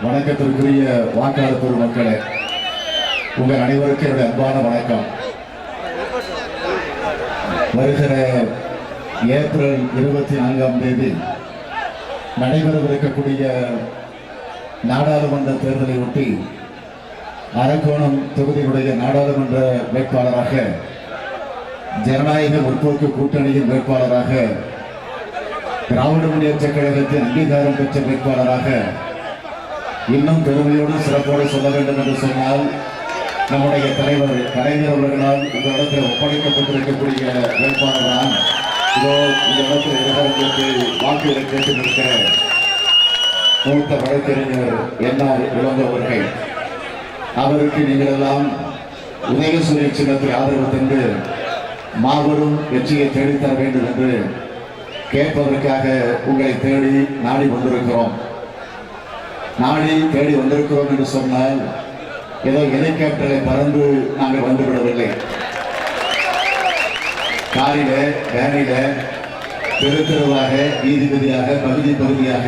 வணக்கத்திற்குரிய வாக்காளர் பெருமக்களே, உங்கள் அனைவருக்கும் என்னுடைய அன்பான வணக்கம். வருகிற ஏப்ரல் 24ஆம் தேதி நடைபெறவிருக்கக்கூடிய நாடாளுமன்ற தேர்தலை ஒட்டி அரக்கோணம் தொகுதியுடைய நாடாளுமன்ற வேட்பாளராக, ஜனநாயக முற்போக்கு கூட்டணியின் வேட்பாளராக, திராவிட முன்னேற்றக் கழகத்தின் அங்கீகாரம் பெற்ற வேட்பாளராக இன்னும் பெருமையோடு சிறப்போடு சொல்ல வேண்டும் என்று சொன்னால், நம்முடைய தலைவர் கலைஞர் அவர்களால் இந்த இடத்தில் ஒப்படைக்கப்பட்டிருக்கக்கூடிய வேட்பாளர் தான். இதோ இந்த இடத்தில் எதிர்காலத்திற்கு வாக்குகளை கேட்டு நிற்கிற மூத்த வழக்கறிஞர் என்ஆர் இளங்கோ அவர்கள். அவருக்கு நீங்கள் எல்லாம் உதயசூரிய சின்னத்தில் ஆதரவு தந்து மாபெரும் வெற்றியை தேடித்தர வேண்டும் என்று கேட்பதற்காக உங்களை தேடி நாடி வந்திருக்கிறோம். என்று சொன்னால் ஏதோ ஹெலிகாப்டரை பறந்து நாங்கள் வந்துவிடவில்லை. காரில, வேனில, தெருவாக, வீதியாக, பகுதியாக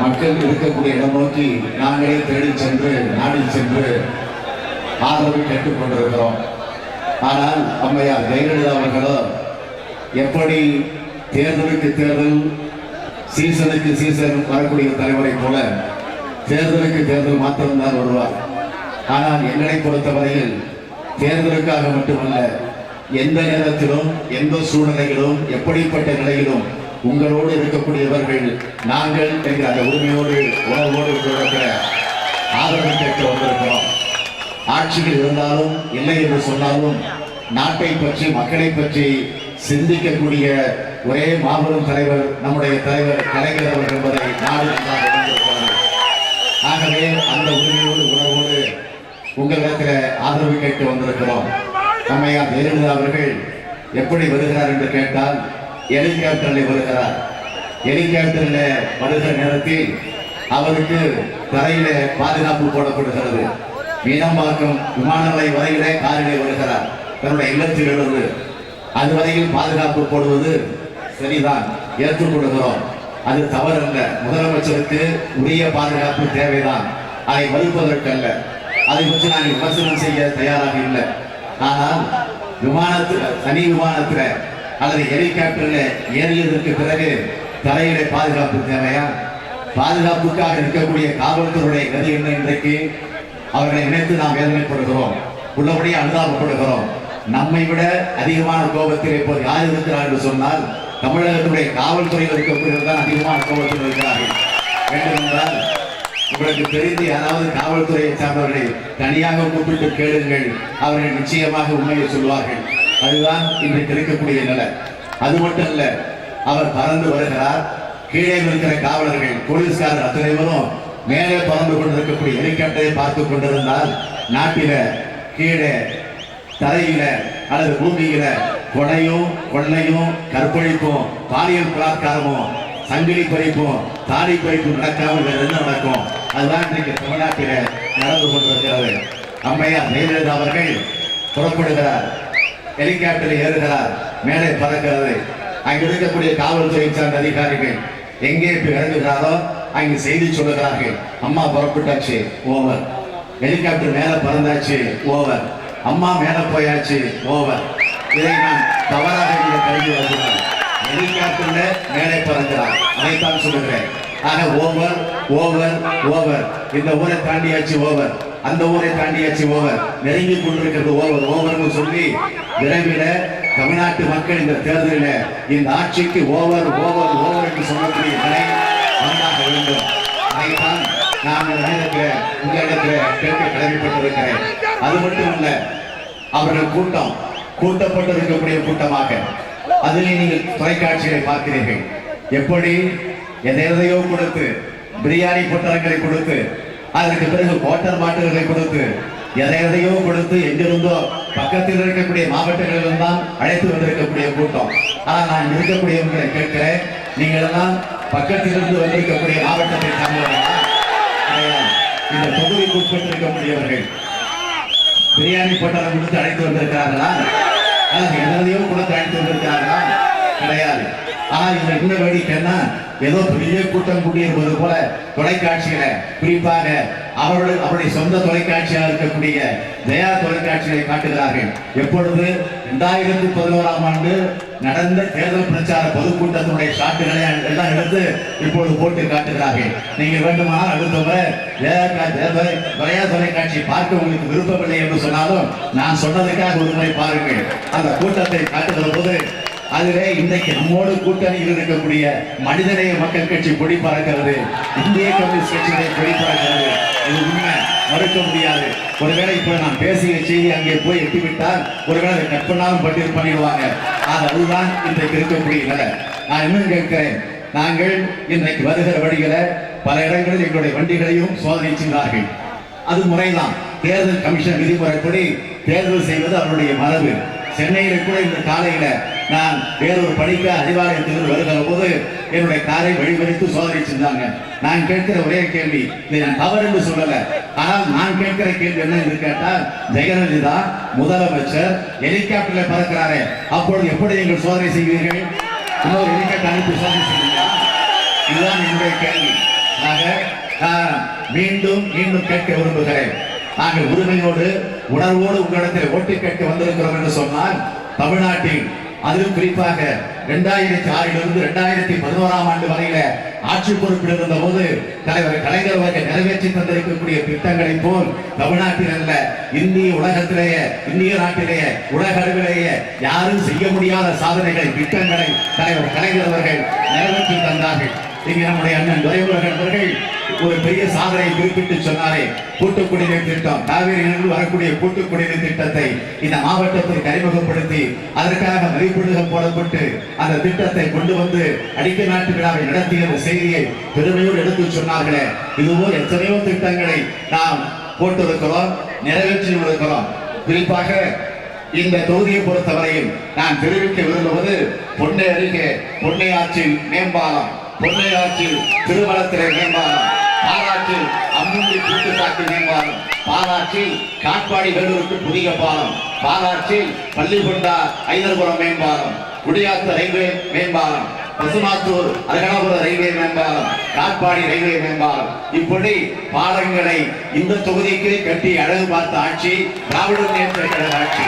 மக்கள் இருக்கக்கூடிய இடம் நோக்கி நாங்களே தேடி சென்று நாடி சென்று ஆதரவு கேட்டுக் கொண்டிருக்கிறோம். ஆனால் அம்மையார் ஜெயலலிதா அவர்களோ எப்படி தேர்தலுக்கு தேர்தல், சீசனுக்கு சீசன் வரக்கூடிய தலைவரை போல தேர்தலுக்கு தேர்தல் மாத்திரம்தான் வருவார். ஆனால் எங்களை பொறுத்தவரையில் தேர்தலுக்காக மட்டுமல்ல, எந்த நேரத்திலும், எந்த சூழ்நிலையிலும், எப்படிப்பட்ட நிலையிலும் உங்களோடு இருக்கக்கூடியவர்கள் நாங்கள் என்ற அந்த உரிமையோடு உணர்வோடு இருக்கிற ஆதரவு கேட்டு வந்திருக்கிறோம். ஆட்சிகள் இருந்தாலும் இல்லை என்று சொன்னாலும் நாட்டை பற்றி, மக்களை பற்றி சிந்திக்கக்கூடிய ஒரே மாபெரும் தலைவர் நம்முடைய தலைவர் கலைஞர் அவர்கள் என்பதை நாடு நன்றாக உணர்ந்திருக்கிறார்கள். ஆகவே அந்த உரிமையோடு உணர்வோடு உங்களிடத்தில் ஆதரவு கேட்டு வந்திருக்கிறோம். அம்மையார் ஜெயலலிதா அவர்கள் எப்படி வருகிறார் என்று கேட்டால், ஹெலிகாப்டரில் வருகிறார். ஹெலிகாப்டரில் வருகிற நேரத்தில் அவருக்கு தரையில பாதுகாப்பு போடப்படுகிறது. மீனம்பாக்கம் விமான நிலையம் வரையிலே காரிலே வருகிறார். தன்னுடைய இல்லத்திலிருந்து அதுவரையில் பாதுகாப்பு போடுவது சரிதான், ஏற்றுக்கொள்கிறோம். அது தவறல்ல. முதலமைச்சருக்கு உரிய பாதுகாப்பு தேவைதான், அதை மறுப்பதற்கல்ல. அதை பற்றி நாங்கள் விமர்சனம் செய்ய தயாராக இல்லை. ஆனால் விமானத்தில், தனி விமானத்தில் அல்லது ஹெலிகாப்டரில் ஏறியதற்கு பிறகு தரையில பாதுகாப்பு தேவையா? பாதுகாப்புக்காக இருக்கக்கூடிய காவல்துறையுடைய கதி என்ன? இன்றைக்கு அவர்களை நினைத்து நாம் வேதனைப்படுகிறோம், உள்ளபடியே அனுதாபப்படுகிறோம். நம்மை விட அதிகமான கோபத்தில் இப்போது யார் இருக்கிறார் என்று சொன்னால், தமிழகத்துடைய காவல்துறையில் இருக்கக்கூடியவர்கள் தான் அதிகமான கோபத்தில் இருக்கிறார்கள். வேண்டுமென்றால் உங்களுக்கு தெரிந்து யாராவது காவல்துறையை சார்ந்தவர்களை தனியாக கூப்பிட்டு கேளுங்கள், அவர்கள் நிச்சயமாக உண்மையை சொல்வார்கள். அதுதான் இன்றைக்கு இருக்கக்கூடிய நிலை. அது மட்டும் இல்ல, அவர் பறந்து வருகிறார். கீழே இருக்கிற காவலர்கள், போலீஸ்காரர் அத்தனை பேரும் மேலே பறந்து கொண்டிருக்கக்கூடிய ஹெலிகாப்டரை பார்த்து கொண்டிருந்தால், நாட்டில கீழே தரையில அல்லது பூமியில கொலையும், கொள்ளையும், கற்பழிப்பும், பாலியல் பலாத்காரமும், சங்கிலி பறிப்பும், தாலி பறிப்பும் நடக்காமல் வேறு என்ன நடக்கும்? அதுதான் இன்றைக்கு தமிழ்நாட்டில நடந்து கொண்டிருக்கிறது. அம்மையார் ஜெயலலிதா அவர்கள் புறப்படுகிறார், ஹெலிகாப்டரில் ஏறுகிறார், மேலே பறக்கிறது. அங்கு இருக்கக்கூடிய காவல்துறை சார்ந்த அதிகாரிகள் எங்கே இறங்குகிறாரோ அங்கு செய்தி சொல்லுகிறார்கள், அம்மா புறப்பட்டாச்சு, ஓவர். ஹெலிகாப்டர் மேல பறந்தாச்சு, ஓவர். அம்மா மேல போயாச்சு, ஓவர். இதை நான் தவறாக இந்த கல்வி வருகிறார். ஹெலிகாப்டர்ல மேலே பறக்கிறார், அதைத்தான் சொல்லுகிறேன். ஆக ஓவர், ஓவர், ஓவர். இந்த ஊரை தாண்டியாச்சு, ஓவர். அந்த ஊரை தாண்டியாச்சு, ஓவர். நெருங்கி கொண்டிருக்கிறது, ஓவர், ஓவர்னு சொல்லி விரைவில் தமிழ்நாட்டு மக்கள் இந்த தேர்தலில் இந்த ஆட்சிக்கு ஓவர், ஓவர், ஓவர் என்று சொல்லக்கூடிய நிலை வந்தாக வேண்டும். அதைத்தான் நான் நினைக்கிறேன், உங்களிடத்தில் கேட்க கடமைப்பட்டிருக்கிறேன். அது மட்டுமல்ல, அவர்கள் கூட்டப்பட்டிருக்கக்கூடிய கூட்டமாக அதில் நீங்கள் தொலைக்காட்சிகளை பார்க்கிறீர்கள். எப்படி எதையோ கொடுத்து, பிரியாணி பொட்டலங்களை கொடுத்து, அதற்கு பிறகு வாட்டர் பாட்டில்களை கொடுத்து, எதையோ கொடுத்து, எங்கிருந்தோ பக்கத்தில் இருக்கக்கூடிய மாவட்டங்களிலும் தான் அழைத்து வந்திருக்கக்கூடிய கூட்டம். ஆனால் நான் இருக்கக்கூடியவர்களை கேட்கிறேன், நீங்கள் எல்லாம் பக்கத்திலிருந்து வந்திருக்கக்கூடிய மாவட்டத்தை சார்ந்தவர்களா? இந்த தொகுதிக்கு உட்பட்டிருக்கக்கூடியவர்கள் பிரியாணி பொட்டலம் கொடுத்து அழைத்து வந்திருக்கிறார்களா? எதையோ கொடுத்து அழைத்து வந்திருக்கிறார்களா? கிடையாது. ஆனா இதுல என்ன வேடிக்கைன்னா ஏதோ பெரிய கூட்டம் கூடியிருப்பது போல தொலைக்காட்சியில குறிப்பாக அவருடைய சொந்த தொலைக்காட்சியாக இருக்கக்கூடிய ஜெயா தொலைக்காட்சிகளை காட்டுகிறார்கள். எப்பொழுது 2011ஆம் ஆண்டு நடந்த தேர்தல் பிரச்சார பொதுக்கூட்டத்தினுடைய ஷாட்டுகளை எல்லாம் எடுத்து இப்பொழுது போட்டு காட்டுகிறார்கள். நீங்க வேண்டுமானால் அடுத்த ஜெயா தொலைக்காட்சி பார்க்க உங்களுக்கு விருப்பமில்லை என்று சொன்னாலும் நான் சொன்னதுக்காக ஒரு முறை பாருங்கள். அந்த கூட்டத்தை காட்டுகிற போது அதிலே இன்றைக்கு நம்மோடு கூட்டணியில் இருக்கக்கூடிய மனிதநேய மக்கள் கட்சி கொடி பறக்கிறது, இந்திய கம்யூனிஸ்ட் கட்சியை கொடி பறக்கிறது. இது உண்மை, மறுக்க முடியாது. ஒருவேளை இப்ப நான் பேசிய செய்தி அங்கே போய் எட்டிவிட்டால் ஒருவேளை அதை கட் பண்ணாலும் பண்ணிடுவாங்க. அதுதான் இன்றைக்கு இருக்கக்கூடிய நிலை. நான் இன்னும் கேட்கிறேன், நாங்கள் இன்றைக்கு வருகிற வழிகளை பல இடங்களில் எங்களுடைய வண்டிகளையும் சோதனை செய்தார்கள். அது முறைதான். தேர்தல் கமிஷன் விதிமுறைப்படி தேர்தல் செய்வது அவருடைய மரபு. சென்னையில் கூட இந்த காலையில நான் வேறொரு பணிக்கு அறிவாலயத்தில் வருகிற போது என்னுடைய காரை வழிமறித்து சோதனை செஞ்சாங்க. நான் கேட்கிற ஒரே கேள்வி, இதை நான் தவறு என்று சொல்லல, ஆனால் நான் கேட்கிற கேள்வி என்ன என்று கேட்டால், ஜெயலலிதா முதலமைச்சர் ஹெலிகாப்டர்ல பறக்கிறாரே, அப்பொழுது எப்படி நீங்கள் சோதனை செய்வீர்கள்? இன்னொரு ஹெலிகாப்டர் அனுப்பி சோதனை செய்வீங்களா? இதுதான் என்னுடைய கேள்வி. மீண்டும் மீண்டும் கேட்க விரும்புகிறேன். நாங்கள் உரிமையோடு உணர்வோடு உங்களிடத்தில் ஓட்டு கேட்க வந்திருக்கிறோம் என்று சொன்னால், தமிழ்நாட்டில் அதிலும் குறிப்பாக 2006 2011ஆம் ஆண்டு வரையில ஆட்சி பொறுப்பில் இருந்த போது தலைவர் கலைஞர் அவர்கள் நிறைவேற்றி தந்திருக்கக்கூடிய திட்டங்களை போல் தமிழ்நாட்டில் அல்ல, இந்திய நாட்டிலேயே உலக அளவிலேயே யாரும் செய்ய முடியாத சாதனைகளை திட்டங்களை தலைவர் கலைஞர் அவர்கள் நிறைவேற்றி தந்தார்கள். இங்கே நம்முடைய அண்ணன் துரைமுருகன் அவர்கள் ஒரு பெரிய சாதனை குறிப்பிட்டு சொன்னாரே, கூட்டு குடிநீர் திட்டம், காவிரியில் வரக்கூடிய கூட்டு குடிநீர் திட்டத்தை இந்த மாவட்டத்திற்கு அறிமுகப்படுத்தி அதற்காக மதிப்பீடுகள் போடப்பட்டு அந்த திட்டத்தை கொண்டு வந்து அடிக்கல் நாட்டு விழாவை நடத்திய செய்தியை பெருமையோடு எடுத்து சொன்னார்களே. இதுபோல் எத்தனையோ திட்டங்களை நாம் போட்டிருக்கிறோம், நிறைவேற்றி இருக்கிறோம். குறிப்பாக இந்த தொகுதியை பொறுத்தவரையில் நான் தெரிவிக்க விரும்புவது, பொன்னை அருகே பொன்னையாற்றில் மேம்பாலம், பொன்னையாற்றில் திருவளத்திரை மேம்பாலம், பாலாற்றில் அம்முண்டி கூட்டுக்காட்டு மேம்பாலம், பாலாற்றில் காட்பாடி வேலூருக்கு புதிய பாலம், பாலாற்றில் பள்ளிகொண்டா ஐதர்புரம் மேம்பாலம், குடியாத்த ரயில்வே மேம்பாலம், பசுமாத்தூர் அருகனாபுர ரயில்வே மேம்பாலம், காட்பாடி ரயில்வே மேம்பாலம், இப்படி பாலங்களை இந்த தொகுதிக்கு கட்டி அழகு பார்த்த ஆட்சி திராவிட முன்னேற்ற கழக ஆட்சி.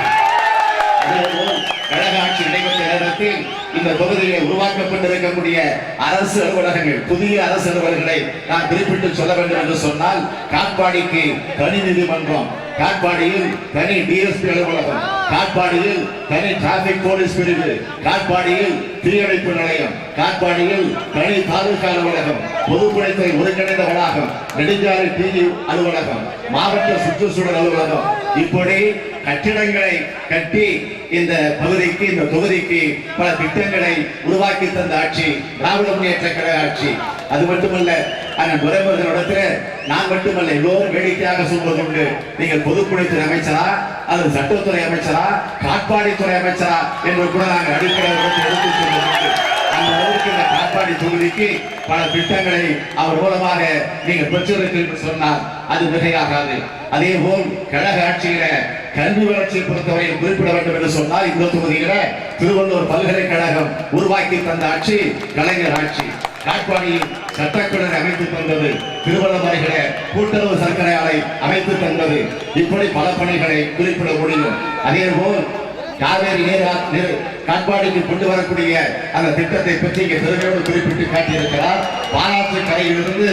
கழக ஆட்சி நடைபெற்ற நேரத்தில் இந்த தொகுதியில் உருவாக்கப்பட்டிருக்கக்கூடிய அரசு அலுவலகங்கள், புதிய அரசு அலுவலகங்களை நான் குறிப்பிட்டு சொல்ல வேண்டும் என்று சொன்னால், காட்பாடிக்கு தனி நீதிமன்றம், காட்பாடியில் தனி டிஎஸ்பி அலுவலகம், காட்பாடியில் தனி டிராபிக் போலீஸ் பிரிவு, காட்பாடியில் தீயணைப்பு நிலையம், காட்பாடியில் தனி தாலுகா அலுவலகம், பொதுப்பணித்துறை ஒருங்கிணைந்த வளாகம், நெடுஞ்சாலை டிவி அலுவலகம், மாவட்ட சுற்றுச்சூழல் அலுவலகம், இப்படி கட்டிடங்களை கட்டி இந்த பகுதிக்கு இந்த தொகுதிக்கு பல திட்டங்களை உருவாக்கி தந்த ஆட்சி திராவிட முன்னேற்ற கழக ஆட்சி. அது மட்டுமல்ல, அண்ணன் துரைமுருகனிடத்தில் நான் மட்டுமல்ல எல்லோரும் வேடிக்கையாக சொல்வதுண்டு, நீங்கள் பொதுப்பணித்துறை அமைச்சரா அல்லது சட்டத்துறை அமைச்சரா காட்பாடித்துறை அமைச்சரா என்று கூட நாங்கள் அடிப்படை எடுத்து சொல்வதுண்டு. அந்த அளவுக்கு இந்த காட்பாடி தொகுதிக்கு பல திட்டங்களை அவர் மூலமாக நீங்கள் பெற்றிருக்கிறீர்கள் என்று சொன்னால் அது மிகையாகாது. அதே போல் கழக ஆட்சியில கல்வி வளர்ச்சியை பொறுத்தவரையில் குறிப்பிட வேண்டும் என்று சொன்னால், இந்த தொகுதியில திருவள்ளூர் பல்கலைக்கழகம் உருவாக்கி தந்த ஆட்சி கலைஞர் ஆட்சி. காட்பாடியில் சட்டக்கல்லூரி அமைத்து தந்தது, திருவண்ணாமலையில கூட்டுறவு சர்க்கரை ஆலை அமைத்து தந்தது. இப்படி பல பணிகளை குறிப்பிட முடியும். அதே போல் காவேரி நீர் காட்பாடிக்கு கொண்டு வரக்கூடிய அந்த திட்டத்தை பற்றி இங்கே பெருமையோடு குறிப்பிட்டு காட்டியிருக்கிறார். பாலாற்று கரையிலிருந்து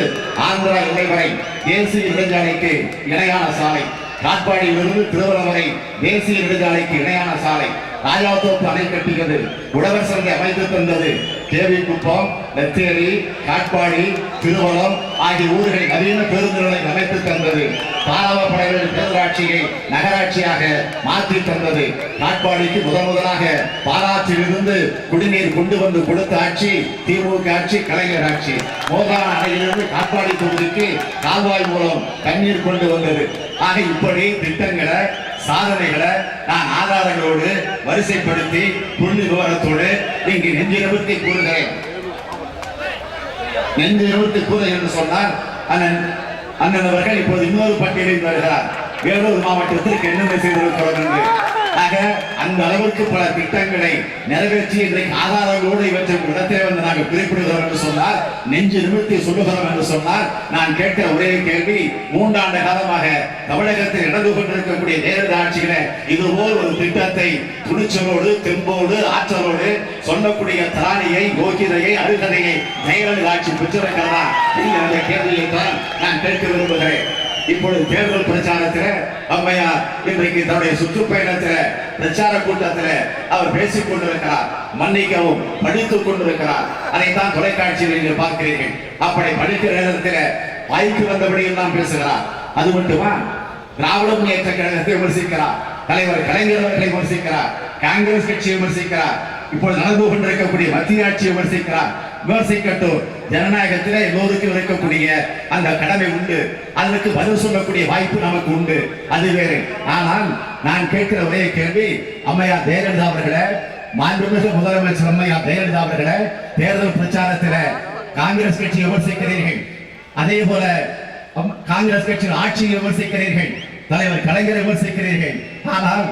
ஆந்திரா எல்லை வரை தேசிய நெடுஞ்சாலைக்கு இணையான சாலை, காட்பாடியிலிருந்து திருவண்ணாமலை தேசிய நெடுஞ்சாலைக்கு இணையான சாலை, ராஜாத்தோப்பு அணை கட்டியது, உழவர் சந்தை அமைத்து தந்தது, கேவி குப்பம், நெத்தேரி, காட்பாடி, திருவள்ளம் ஆகிய ஊர்களை நவீன பேருந்து நிலையம் அமைத்து தந்தது, பாலவப்படைகளின் பேரூராட்சியை நகராட்சியாக மாற்றி தந்தது, காட்பாடிக்கு முதலாக பாலாற்றிலிருந்து குடிநீர் கொண்டு வந்து கொடுத்த ஆட்சி திமுக ஆட்சி, கலைஞர் ஆட்சி. மோகான அணையிலிருந்து காட்பாடி தொகுதிக்கு கால்வாய் மூலம் தண்ணீர் கொண்டு வந்தது. ஆக இப்படி திட்டங்களை சாதனைகளை நான் ஆதாரங்களோடு வரிசைப்படுத்தி புள்ளி விவரத்தோடு இங்கு நெஞ்சு நிமிர்த்தி கூறுகிறேன். நெஞ்சு நிமிர்த்தி கூறுகிறேன் என்று சொன்னால், அண்ணன் அவர்கள் இப்போது இன்னொரு பட்டியலில் வருகிறார். வேலூர் மாவட்டத்திற்கு என்னென்ன செய்திருக்கிறோம் என்று ஆக அந்த அளவுக்கு பல திட்டங்களை நிறைவேற்றி இன்றைக்கு ஆதாரங்களோடு இவற்றை இடத்திலே வந்து நாங்கள் குறிப்பிடுகிறோம் என்று சொன்னால், நெஞ்சு நிமிர்த்தி சொல்லுகிறோம் என்று சொன்னால், நான் கேட்கிற ஒரே கேள்வி, 3 ஆண்டு காலமாக தமிழகத்தில் நடந்து கொண்டிருக்கக்கூடிய நேரடி ஆட்சியில இதுபோல் ஒரு திட்டத்தை துணிச்சலோடு தெம்போடு ஆற்றலோடு சொல்லக்கூடிய திராணியை யோகிதையை அருகதையை நேரடி ஆட்சி பெற்றிருக்கிறதா என்ற கேள்வியை தான் நான் கேட்க விரும்புகிறேன். இப்பொழுது தேர்தல் பிரச்சாரத்தில் அம்மையார் இன்றைக்கு தன்னுடைய சுற்றுப்பயணத்தில் பிரச்சார கூட்டத்தில் அவர் பேசிக் கொண்டிருக்கிறார், மன்னிக்கவும் படித்துக் கொண்டிருக்கிறார். அதைத்தான் தொலைக்காட்சியில் நீங்கள் பார்க்கிறீர்கள். அப்படி படிக்கிற நேரத்தில் வாய்க்கு வந்தபடி எல்லாம் பேசுகிறார். அது மட்டுமா, திராவிட முன்னேற்ற கழகத்தை விமர்சிக்கிறார், தலைவர் கலைஞர் அவர்களை விமர்சிக்கிறார், காங்கிரஸ் கட்சியை விமர்சிக்கிறார், இப்போது நடந்து கொண்டிருக்கக்கூடிய மத்திய ஆட்சியை விமர்சிக்கிறார். விமர்சிக்கட்டும், ஜனநாயகத்தில் எல்லோருக்கும் இருக்கக்கூடிய அந்த கடமை உண்டு, அதற்கு பதில் சொல்லக்கூடிய வாய்ப்பு நமக்கு உண்டு, அது வேறு. ஆனால் நான் கேட்கிற ஒரே கேள்வி, அம்மையார் ஜெயலலிதா அவர்களே, மாண்புமிகு முதலமைச்சர் அம்மையார் ஜெயலலிதா அவர்களே, தேர்தல் பிரச்சாரத்தில் காங்கிரஸ் கட்சியை விமர்சிக்கிறீர்கள், அதே போல காங்கிரஸ் கட்சியின் ஆட்சியை விமர்சிக்கிறீர்கள், தலைவர் கலைஞரை விமர்சிக்கிறீர்கள். ஆனால்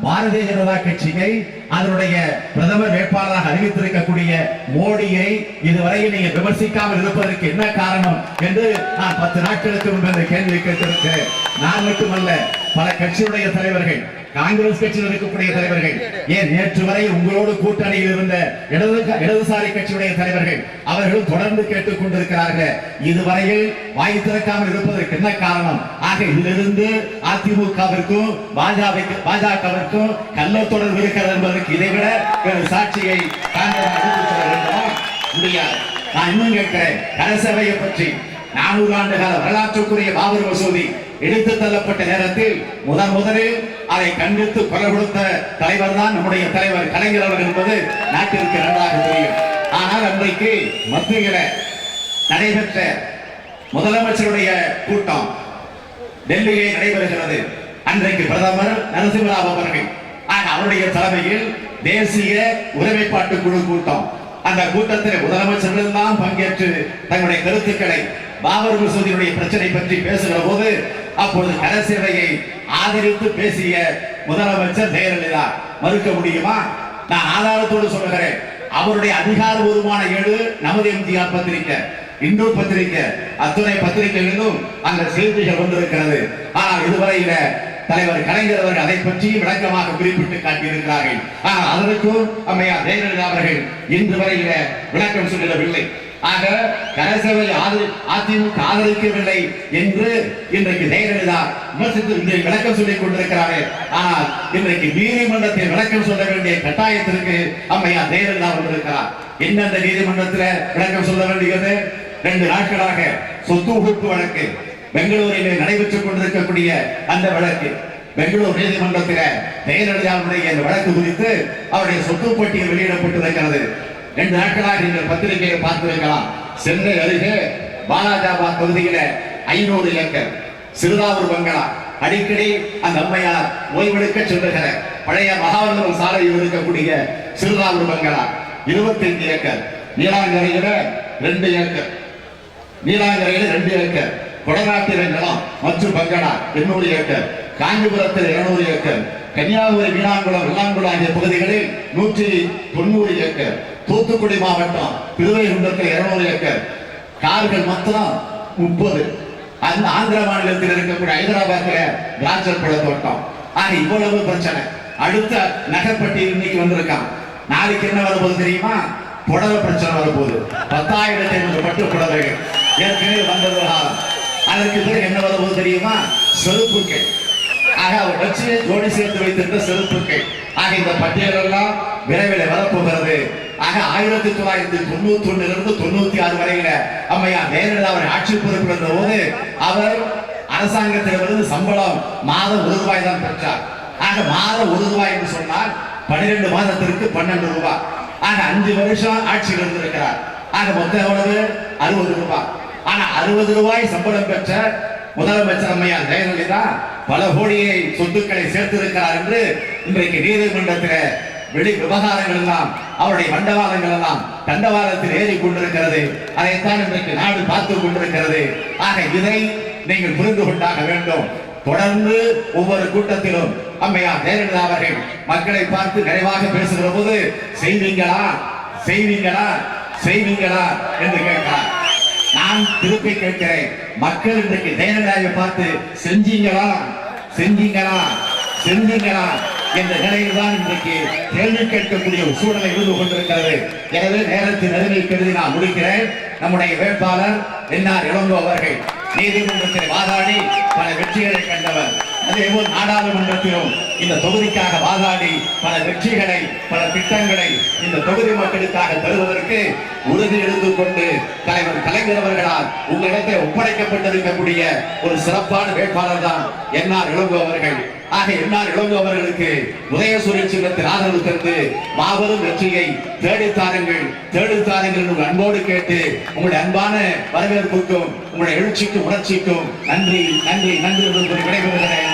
பாரதிய ஜனதா கட்சியை அதனுடைய பிரதமர் வேட்பாளராக அறிவித்திருக்கக்கூடிய மோடியை இதுவரையில் நீங்க விமர்சிக்காமல் இருப்பதற்கு என்ன காரணம் என்று நான் 10 நாட்களுக்கு முன்பு இந்த கேள்வி கேட்டிருக்கிறேன். நான் மட்டுமல்ல, பல கட்சியுடைய தலைவர்கள், காங்கிரஸ் கட்சியில் இருக்கக்கூடிய தலைவர்கள், ஏன் நேற்று வரை உங்களோடு கூட்டணியில் இருந்த இடதுசாரி கட்சியுடைய தலைவர்கள் அவர்களும் தொடர்ந்து கேட்டுக் கொண்டிருக்கிறார்கள், இதுவரையில் வாய் திறக்காமல் இருப்பதற்கு என்ன காரணம்? ஆக இதிலிருந்து அதிமுகவிற்கும் பாஜகவிற்கும் கள்ள தொடர்பு இருக்கிறது என்பதற்கு இதைவிட சாட்சியை முடியாது. நான் இன்னும் கேட்கிறேன், கரசபையை பற்றி 400 ஆண்டு கால வரலாற்றுக்குரிய பாபர் மசூதி எடுத்து தள்ளப்பட்ட நேரத்தில் முதலில் அதை கண்டித்து குரல் கொடுத்த தலைவர் தான் நம்முடைய தலைவர் கலைஞர் அவர்கள் என்பது நாட்டிற்கு நன்றாக தெரியும். ஆனால் அன்றைக்கு மத்தியில நடைபெற்ற முதலமைச்சருடைய கூட்டம் டெல்லியிலே நடைபெறுகிறது. அன்றைக்கு பிரதமர் நரசிம்மராவ் அவர்கள் அவருடைய தலைமையில் தேசிய ஒருமைப்பாட்டு குழு கூட்டம். அந்த கூட்டத்தில் முதலமைச்சர்கள் எல்லாம் பங்கேற்று தங்களுடைய கருத்துக்களை பாபர் மசூதியுடைய பிரச்சனை பற்றி பேசுகிற போது அப்பொழுது கரசேவையை ஆதரித்து பேசிய முதலமைச்சர் ஜெயலலிதா மறுக்க முடியுமா? நான் ஆதாரத்தோடு சொல்லுகிறேன். அவருடைய அதிகாரபூர்வமான ஏடு நமது எம்ஜிஆர் பத்திரிகை, இந்து பத்திரிகை, அத்துணை பத்திரிகைகளிலும் அந்த செய்திகள் வந்திருக்கிறது. ஆனால் இதுவரையில தலைவர் கலைஞர் அவர்கள் அதை பற்றி விளக்கமாக குறிப்பிட்டு காட்டியிருக்கிறார்கள். ஆனால் அதற்கும் அம்மையார் ஜெயலலிதா அவர்கள் இன்று வரையில விளக்கம் சொல்லவில்லை. ஆக கரசபை அதிமுக ஆதரிக்கவில்லை என்று இன்றைக்கு ஜெயலலிதா விமர்சித்து விளக்கம் சொல்லிக் கொண்டிருக்கிறார்கள். ஆனால் இன்றைக்கு நீதிமன்றத்தில் விளக்கம் சொல்ல வேண்டிய கட்டாயத்திற்கு அம்மையார் ஜெயலலிதா வந்திருக்கிறார். எந்தெந்த நீதிமன்றத்தில் விளக்கம் சொல்ல வேண்டியது? 2 நாட்களாக சொத்து உகுப்பு வழக்கு பெங்களூரிலே நடைபெற்றுக் கொண்டிருக்கக்கூடிய அந்த வழக்கு, பெங்களூர் நீதிமன்றத்தில் ஜெயலலிதாவுடைய இந்த வழக்கு குறித்து அவருடைய சொத்து பட்டியல் வெளியிடப்பட்டிருக்கிறது. 2 நாட்களாக நீங்கள் பத்திரிகையை பார்த்திருக்கலாம். சென்னை அருகே பாலாஜாபாத் பகுதியில 500 ஏக்கர் சிறுதாவூர் பங்களா, அடிக்கடி அந்த அம்மையார் ஓய்வெடுக்க சொல்லுகிற பழைய மகாவல்லபம் சாலையில் இருக்கக்கூடிய சிறுதாவூர் பங்களா 25 ஏக்கர், நீலாங்கரையில 2 ஏக்கர், நீலாங்கரையில 2 ஏக்கர், கொடநாட்டில நிலம் மற்றும் பங்களா 800 ஏக்கர், காஞ்சிபுரத்தில் 200 ஏக்கர், கன்னியாகுமரி, மீனாங்குளம், வெள்ளாங்குளம் ஆகிய பகுதிகளில் 190 ஏக்கர், தூத்துக்குடி மாவட்டம் திருவைகுண்டத்தில் 200 ஏக்கர், கார்கள் மொத்தம் 30. அந்த ஆந்திர மாநிலத்தில் இருக்கக்கூடிய ஹைதராபாத்தில் திராட்சை பழ தோட்டம். ஆக இவ்வளவு பிரச்சனை. அடுத்த நகர்பட்டி இன்னைக்கு வந்திருக்கான். நாளைக்கு என்ன வரப்போகுது தெரியுமா? புடவை பிரச்சனை வரப்போகுது. 10,000 பட்டு புடவைகள் ஏற்கனவே வந்தது காலம். அதற்கு பிறகு என்ன வரப்போகுது தெரியுமா? செருப்புகள். ஆக அவர் வச்சு ஜோடி சேர்த்து வைத்திருந்த செருப்புகள். ஆக இந்த பட்டியல் எல்லாம் விரைவில் வரப்போகிறது. ஆக 1991 96 வரையில அம்மையார் ஜெயலலிதா அவர் ஆட்சி பொறுப்பில் இருந்த போது அவர் அரசாங்கத்திலிருந்து சம்பளம் மாதம் ₹1 தான் பெற்றார். ஆக மாதம் ₹1 என்று சொன்னால் 12 மாதத்திற்கு 12 ரூபாய். ஆக 5 வருஷம் ஆட்சியில் இருந்திருக்கிறார். ஆக மொத்தம் எவ்வளவு? ₹60. ஆனா ₹60 சம்பளம் பெற்ற முதலமைச்சர் அம்மையார் ஜெயலலிதா பல கோடியை சொத்துக்களை சேர்த்திருக்கிறார் என்று இன்றைக்கு நீதிமன்றத்தில் வெளி விவகாரங்கள் எல்லாம் அவருடைய மண்டவாளங்கள் எல்லாம் தண்டவாளத்தில் ஏறி கொண்டிருக்கிறது. அதைத்தான் இன்றைக்கு நாடு பார்த்துக் கொண்டிருக்கிறது. ஆக இதை நீங்கள் புரிந்து கொண்டாக வேண்டும். தொடர்ந்து ஒவ்வொரு கூட்டத்திலும் அம்மையார் ஜெயலலிதா அவர்கள் மக்களை பார்த்து நிறைவாக பேசுகிற போது செய்வீங்களா செய்வீங்களா செய்வீங்களா என்று கேட்கிறார். நான் திருப்பி கேட்கிறேன், மக்கள் இன்றைக்கு ஜெயலலிதாவை பார்த்து செஞ்சீங்களா செஞ்சீங்களா செஞ்சீங்களா என்ற நிலையில் தான் இன்றைக்கு கேள்வி கேட்கக்கூடிய ஒரு சூழலை இருந்து கொண்டிருக்கிறது. எனவே நேரத்தின் அருமை கருதி நான் முடிக்கிறேன். நம்முடைய வேட்பாளர் என்ஆர் இளங்கோ அவர்கள் நீதிமன்றத்தில் வாதாடி பல வெற்றிகளை கண்டவர். அதேபோல் நாடாளுமன்றத்திலும் இந்த தொகுதிக்காக வாதாடி பல வெற்றிகளை பல திட்டங்களை இந்த தொகுதி மக்களுக்காக தருவதற்கு உறுதி எடுத்துக் கொண்டு தலைவர் கலைஞர் அவர்களால் உங்களிடத்தில் ஒப்படைக்கப்பட்டிருக்கக்கூடிய ஒரு சிறப்பான வேட்பாளர் தான் என்ஆர் இளங்கோ அவர்கள். ஆக என்ஆர் இளங்கோ அவர்களுக்கு உதயசூரிய சின்னத்தில் ஆதரவு தந்து மாபெரும் வெற்றியை தேடித்தாருங்கள் தேடித்தாருங்கள் அன்போடு கேட்டு உங்களுடைய அன்பான வரவேற்புக்கும் உங்களுடைய எழுச்சிக்கும் உணர்ச்சிக்கும் நன்றி நன்றி நன்றி என்று விடைபெறுகிறேன்.